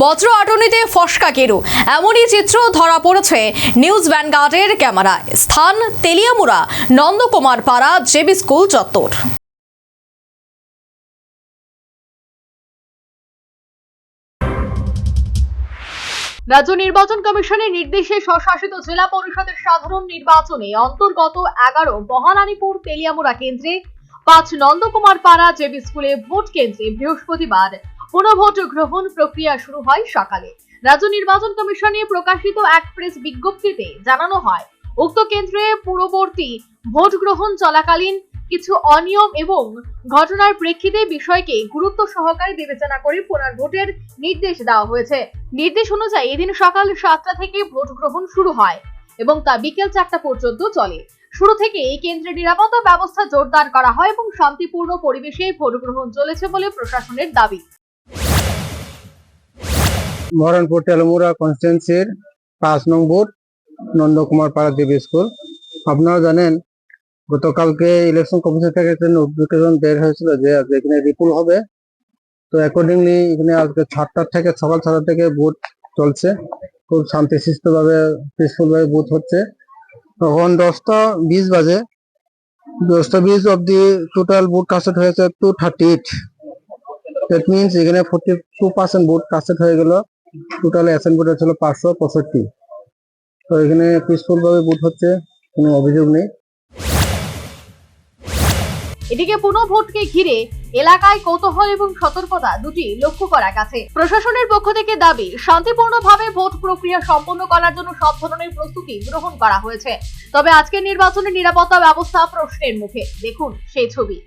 বজ্র আটনিতে ফসকা কেরু এমনই চিত্র ধরা পড়েছে নিউজ ভ্যানগার্ডের ক্যামেরায়। স্থান তেলিয়ামুড়া নন্দকুমার পাড়া জেবি স্কুল চত্বর। রাজ্য নির্বাচন কমিশনের নির্দেশে স্বশাসিত জেলা পরিষদের সাধারণ নির্বাচনে অন্তর্গত 11 মহারানীপুর তেলিয়ামুড়া কেন্দ্রে 5 নন্দকুমার পাড়া জেবি স্কুলে ভোট কেন্দ্রে বৃহস্পতিবার পুনঃভোট গ্রহণ প্রক্রিয়া শুরু হয় সকালে। রাজ্য নির্বাচন কমিশনে প্রকাশিত এক প্রেস বিজ্ঞপ্তিতে জানানো হয়, উক্ত কেন্দ্রে পূর্ববর্তী ভোট গ্রহণ চলাকালীন কিছু অনিয়ম এবং ঘটনার প্রেক্ষিতে বিষয়কে গুরুত্ব সহকারে বিবেচনা করে পুনর্ভোটের নির্দেশ দেওয়া হয়েছে। নির্দেশ অনুযায়ী এদিন সকাল 7টা থেকে ভোট গ্রহণ শুরু হয় এবং তা বিকেল 4টা পর্যন্ত চলে। শুরু থেকে এই কেন্দ্রে নিরাপত্তা ব্যবস্থা জোরদার করা হয় এবং শান্তিপূর্ণ পরিবেশে ভোট গ্রহণ চলেছে বলে প্রশাসনের দাবি। মহারানপুর তেলিয়ামুড়া কনস্টিটুয়েন্সির 5 নং বুথ নন্দকুমার পাড়া জেবি স্কুল। আপনারা জানেন, গতকালকে ইলেকশন কমিশন থেকে নোটিফিকেশন বের হয়েছিল যে এখানে রিপুল হবে। তো অ্যাকর্ডিংলি এখানে আজকে 7টা থেকে সকাল 6টা থেকে ভোট চলছে। খুব শান্তিশিষ্টভাবে পিসফুল ভাবে ভোট হচ্ছে। তখন 10:20 বাজে, 10:20 অব্দি টোটাল ভোট কাস্টেড হয়েছে 238। দ্যাট মিনস এখানে 42% ভোট কাস্টেড হয়ে গেল। টোটাল অ্যাসেন্ট ভোট ছিল 565। তো এখানে পিসফুল ভাবে ভোট হচ্ছে, কোনো অভিযোগ নেই। এদিকে পুনঃভোটকে ঘিরে এলাকায় কৌতূহল এবং সতর্কতা দুটি লক্ষ্য করা গেছে। প্রশাসনের পক্ষ থেকে দাবি, শান্তিপূর্ণভাবে ভোট প্রক্রিয়া সম্পন্ন করার জন্য সব ধরনের প্রস্তুতি গ্রহণ করা হয়েছে। তবে আজকের নির্বাচনের নিরাপত্তা ব্যবস্থা প্রশ্নের মুখে। দেখুন সেই ছবি।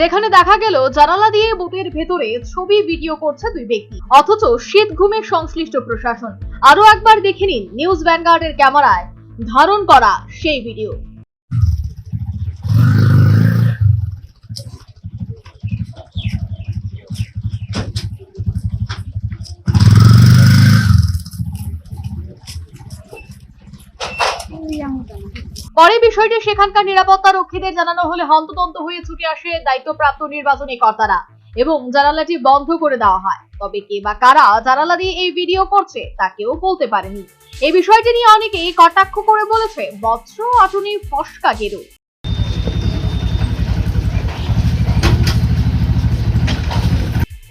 যেখানে দেখা গেল জানালা দিয়ে বুথের ভেতরে ছবি ভিডিও করছে দুই ব্যক্তি, অথচ শীত ঘুমে সংশ্লিষ্ট প্রশাসন। আরো একবার দেখে নিন নিউজ ভ্যানগার্ডের ক্যামেরায় ধারণ করা সেই ভিডিও। পরে বিষয়টি সেখানকার নিরাপত্তা রক্ষীদের জানানো হলে হন্তদন্ত হয়ে ছুটে আসে দায়িত্বপ্রাপ্ত নির্বাচনী কর্তারা এবং জানালাটি বন্ধ করে দেওয়া হয়। তবে কে বা কারা জানালা দিয়ে এই ভিডিও করছে তা কেউ বলতে পারেনি। এই বিষয়টি নিয়ে অনেকেই কটাক্ষ করে বলেছে, বজ্র আটুনি ফসকা গেরু।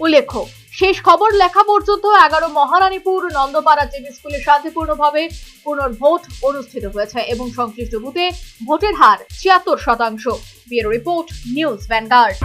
উল্লেখ্য, শেষ খবর লেখা পর্যন্ত 11 মহারানীপুর নন্দপাড়া জেবি স্কুলে শান্তিপূর্ণভাবে পুনর্ভোট অনুষ্ঠিত হয়েছে এবং সংশ্লিষ্ট বুথে ভোটের হার 76%। Bureau report, news vanguard.